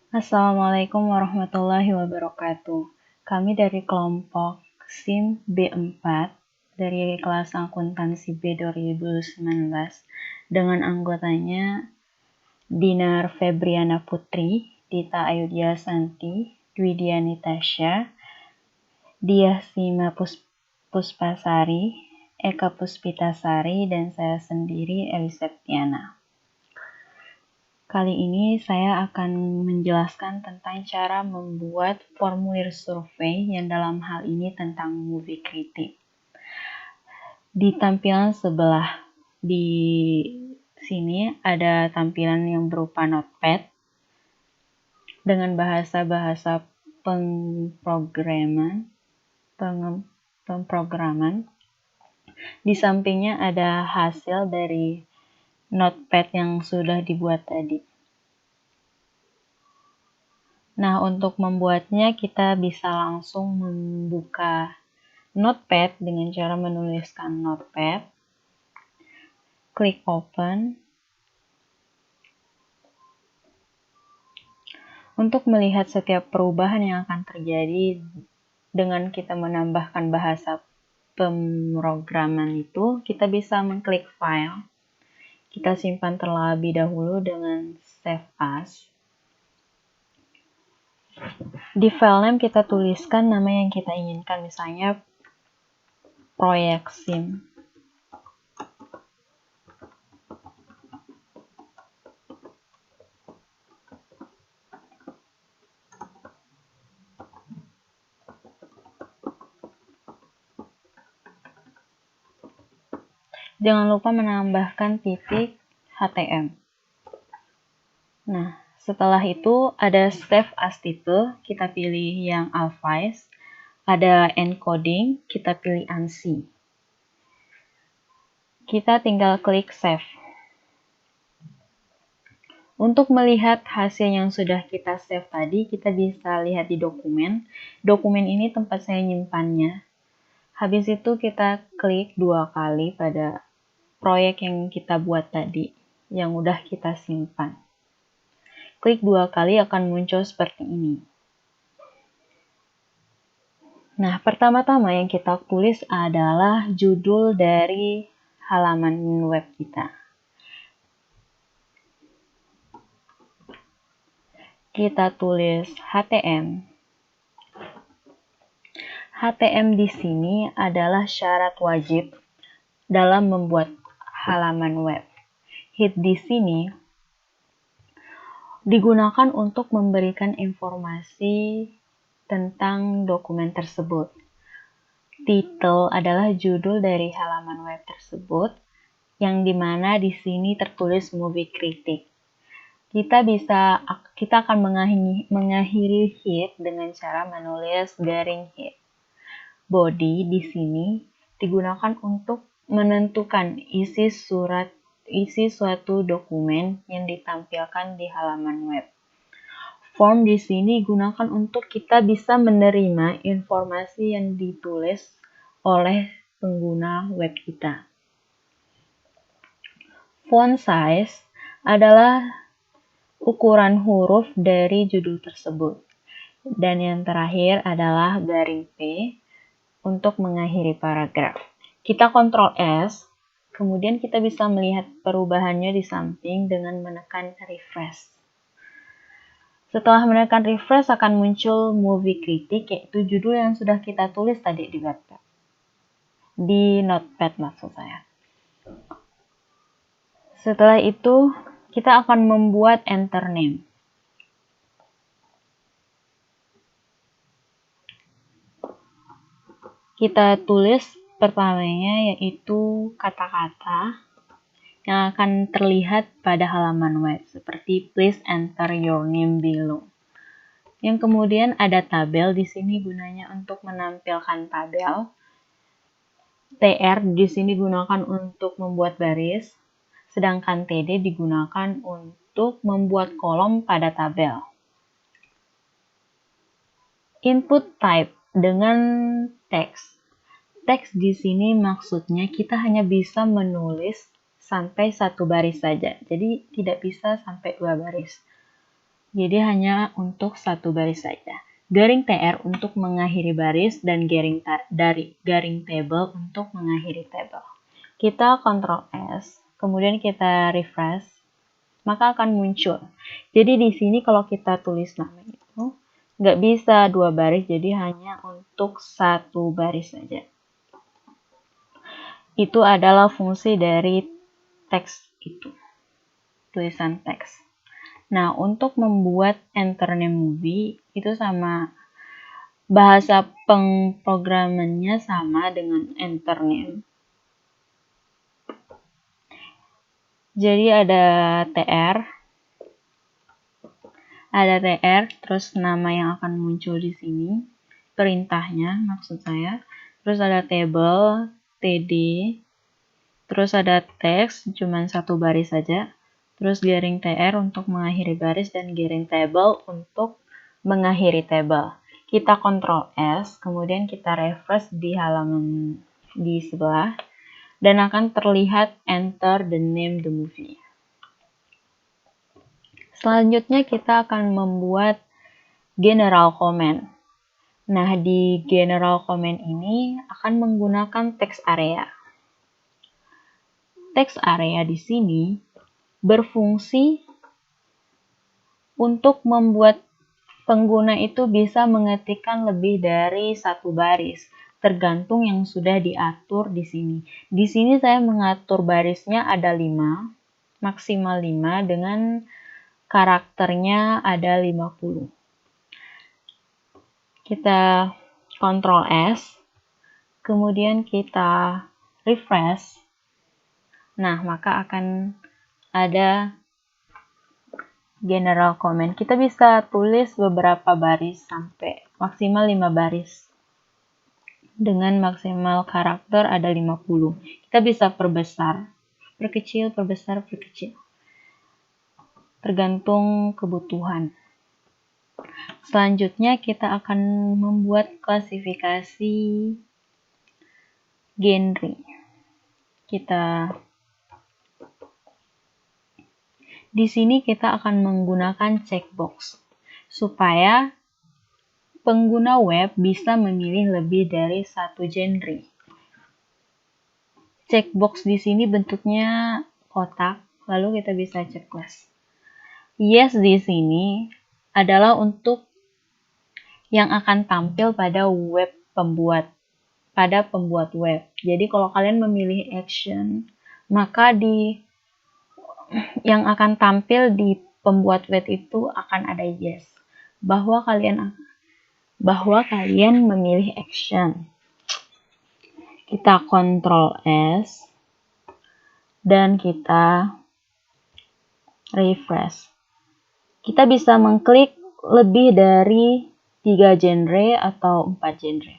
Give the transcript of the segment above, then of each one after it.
Assalamualaikum warahmatullahi wabarakatuh. Kami dari kelompok SIM B4 dari kelas akuntansi B 2019 dengan anggotanya Dinar Febriana Putri, Dita Ayudya Santi, Dwidia Nitasha, Diah Sima Puspasari, Eka Puspitasari, dan saya sendiri Eli Septiana. Kali ini saya akan menjelaskan tentang cara membuat formulir survei yang dalam hal ini tentang movie critic. Di tampilan sebelah di sini ada tampilan yang berupa notepad dengan bahasa-bahasa pemrograman. Di sampingnya ada hasil dari notepad yang sudah dibuat tadi. Nah, untuk membuatnya kita bisa langsung membuka notepad dengan cara menuliskan notepad, klik open. Untuk melihat setiap perubahan yang akan terjadi dengan kita menambahkan bahasa pemrograman itu, kita bisa mengklik file. Kita simpan terlebih dahulu dengan save as. Di file name kita tuliskan nama yang kita inginkan, misalnya proyek SIM. Jangan lupa menambahkan titik HTM. Nah, setelah itu ada save as title, kita pilih yang Alphys. Ada encoding, kita pilih ANSI. Kita tinggal klik save. Untuk melihat hasil yang sudah kita save tadi, kita bisa lihat di dokumen. Dokumen ini tempat saya nyimpannya. Habis itu kita klik 2 kali pada proyek yang kita buat tadi, yang udah kita simpan. Klik 2 kali akan muncul seperti ini. Nah, pertama-tama yang kita tulis adalah judul dari halaman web kita. Kita tulis HTM. HTM di sini adalah syarat wajib dalam membuat halaman web. Hit di sini digunakan untuk memberikan informasi tentang dokumen tersebut. Title adalah judul dari halaman web tersebut, yang dimana di sini tertulis movie critic. Kita akan mengakhiri hit dengan cara menulis garing hit. Body di sini digunakan untuk menentukan isi suatu dokumen yang ditampilkan di halaman web. Form di sini digunakan untuk kita bisa menerima informasi yang ditulis oleh pengguna web kita. Font size adalah ukuran huruf dari judul tersebut. Dan yang terakhir adalah garing P untuk mengakhiri paragraf. Kita Ctrl S, kemudian kita bisa melihat perubahannya di samping dengan menekan refresh. Setelah menekan refresh akan muncul movie critic, yaitu judul yang sudah kita tulis tadi di notepad. Di notepad maksud saya. Setelah itu kita akan membuat enter name. Kita tulis pertamanya yaitu kata-kata yang akan terlihat pada halaman web, seperti please enter your name below. Yang kemudian ada tabel, di sini gunanya untuk menampilkan tabel. TR di sini digunakan untuk membuat baris, sedangkan TD digunakan untuk membuat kolom pada tabel. Input type dengan teks. Teks di sini maksudnya kita hanya bisa menulis sampai 1 baris saja, jadi tidak bisa sampai 2 baris. Jadi hanya untuk satu baris saja. Garing TR untuk mengakhiri baris dan garing table untuk mengakhiri table. Kita Ctrl S, kemudian kita refresh, maka akan muncul. Jadi di sini kalau kita tulis nama itu nggak bisa 2 baris, jadi hanya untuk satu baris saja. Itu adalah fungsi dari teks itu, tulisan teks. Nah, untuk membuat enter name movie itu sama, bahasa pemrogramannya sama dengan enter name. Jadi ada TR, terus nama yang akan muncul di sini, perintahnya maksud saya. Terus ada table, TD, terus ada teks, cuman satu baris saja. Terus garing TR untuk mengakhiri baris dan garing table untuk mengakhiri table. Kita Ctrl S, kemudian kita refresh di halaman di sebelah, dan akan terlihat enter the name the movie. Selanjutnya kita akan membuat general comment. Nah, di general comment ini akan menggunakan text area. Text area di sini berfungsi untuk membuat pengguna itu bisa mengetikkan lebih dari satu baris, tergantung yang sudah diatur di sini. Di sini saya mengatur barisnya ada 5, maksimal 5, dengan karakternya ada 50. Kita Ctrl S, kemudian kita refresh. Nah, maka akan ada general comment. Kita bisa tulis beberapa baris sampai maksimal 5 baris. Dengan maksimal karakter ada 50. Kita bisa perbesar, perkecil, perbesar, perkecil. Tergantung kebutuhan. Selanjutnya kita akan membuat klasifikasi genre. Di sini kita akan menggunakan checkbox supaya pengguna web bisa memilih lebih dari satu genre. Checkbox di sini bentuknya kotak, lalu kita bisa checklist. Yes di sini adalah untuk yang akan tampil pada pembuat web. Jadi kalau kalian memilih action, maka yang akan tampil di pembuat web itu akan ada yes, bahwa kalian memilih action. Kita Ctrl S dan kita refresh. Kita bisa mengklik lebih dari 3 genre atau 4 genre.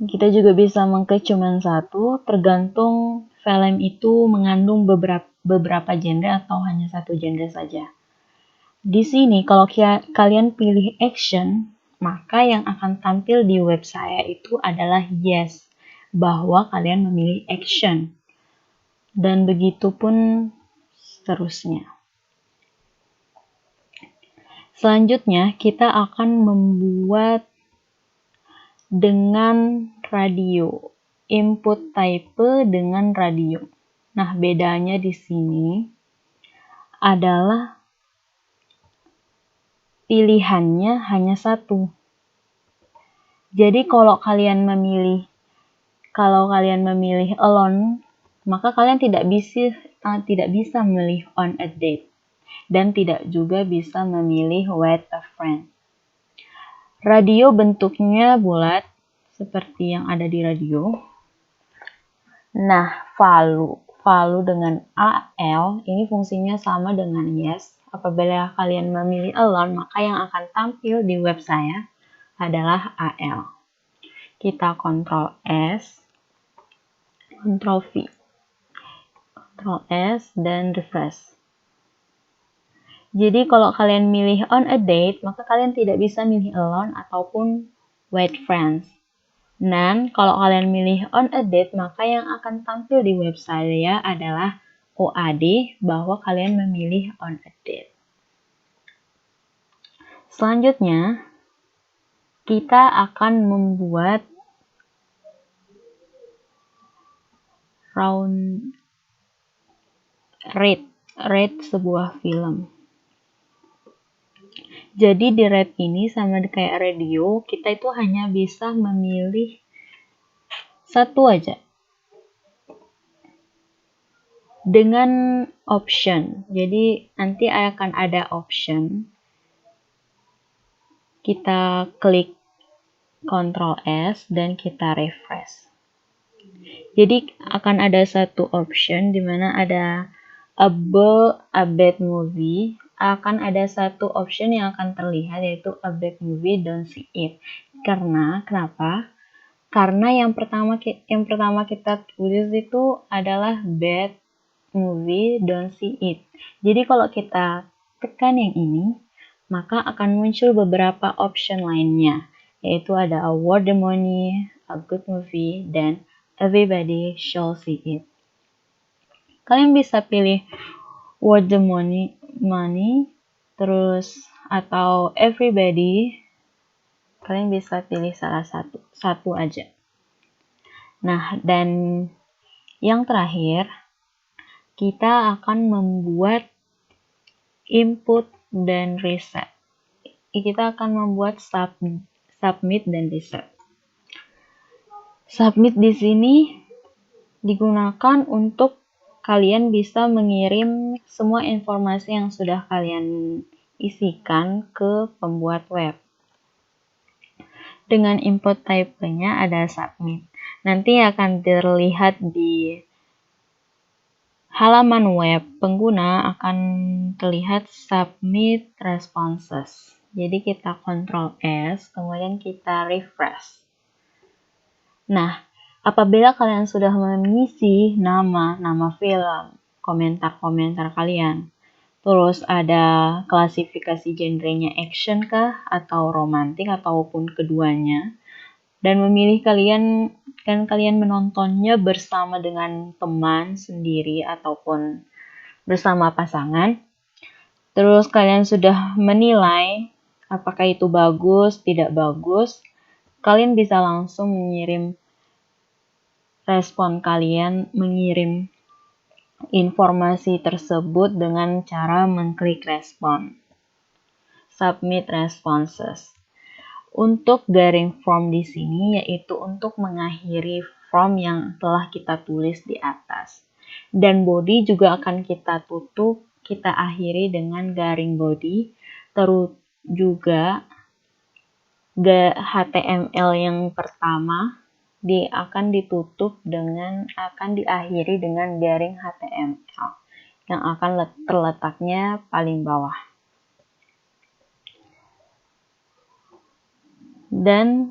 Kita juga bisa mengklik cuma satu, tergantung film itu mengandung beberapa genre atau hanya satu genre saja. Di sini kalau kalian pilih action, maka yang akan tampil di web saya itu adalah yes, bahwa kalian memilih action. Dan begitu pun seterusnya. Selanjutnya kita akan membuat dengan radio, input type dengan radio. Nah, bedanya di sini adalah pilihannya hanya satu. Jadi kalau kalian memilih alone, maka kalian tidak bisa memilih on a date dan tidak juga bisa memilih with a friend. Radio bentuknya bulat seperti yang ada di radio. Nah, value dengan AL ini fungsinya sama dengan yes. Apabila kalian memilih alone, maka yang akan tampil di web saya adalah AL. Kita Ctrl S, Ctrl V, Ctrl S, dan refresh. Jadi kalau kalian milih on a date, maka kalian tidak bisa milih alone ataupun with friends. Dan kalau kalian milih on a date, maka yang akan tampil di web saya adalah OAD, bahwa kalian memilih on a date. Selanjutnya, kita akan membuat rate sebuah film. Jadi di rate ini sama kayak radio, kita itu hanya bisa memilih satu aja. Dengan option. Jadi nanti akan ada option. Kita klik Ctrl S dan kita refresh. Jadi akan ada satu option di mana ada about a bad movie. Akan ada satu option yang akan terlihat, yaitu a bad movie, don't see it. Kenapa? Karena yang pertama kita tulis itu adalah bad movie, don't see it. Jadi kalau kita tekan yang ini, maka akan muncul beberapa option lainnya, yaitu ada a worth the money, a good movie, dan everybody shall see it. Kalian bisa pilih worth the money, terus atau everybody. Kalian bisa pilih salah satu aja. Nah, dan yang terakhir, kita akan membuat input dan reset. Kita akan membuat submit dan reset. Submit di sini digunakan untuk kalian bisa mengirim semua informasi yang sudah kalian isikan ke pembuat web. Dengan input type-nya ada submit. Nanti akan terlihat di halaman web pengguna, akan terlihat submit responses. Jadi kita Ctrl S, kemudian kita refresh. Nah, apabila kalian sudah mengisi nama film, komentar-komentar kalian, terus ada klasifikasi genrenya action kah, atau romantik, ataupun keduanya, dan memilih kalian menontonnya bersama dengan teman sendiri ataupun bersama pasangan. Terus kalian sudah menilai apakah itu bagus, tidak bagus. Kalian bisa langsung mengirim respon kalian, mengirim informasi tersebut dengan cara mengklik respon. Submit responses. Untuk garing form di sini yaitu untuk mengakhiri form yang telah kita tulis di atas. Dan body juga akan kita tutup, kita akhiri dengan garing body. Terus juga HTML yang pertama akan diakhiri dengan garing HTML yang akan terletaknya paling bawah. Dan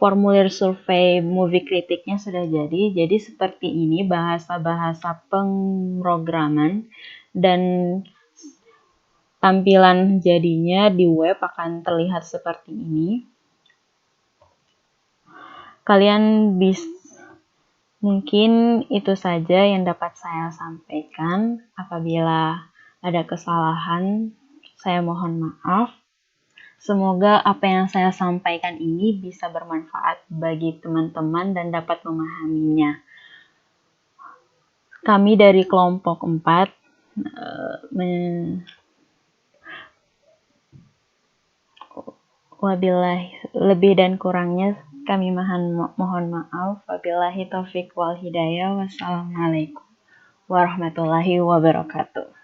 formulir survei movie kritiknya sudah jadi. Jadi seperti ini bahasa-bahasa pemrograman, dan tampilan jadinya di web akan terlihat seperti ini. Mungkin itu saja yang dapat saya sampaikan. Apabila ada kesalahan, saya mohon maaf. Semoga apa yang saya sampaikan ini bisa bermanfaat bagi teman-teman dan dapat memahaminya. Kami dari kelompok 4 wabillahi lebih dan kurangnya kami mohon maaf. Wabillahi taufik wal hidayah. Wassalamualaikum warahmatullahi wabarakatuh.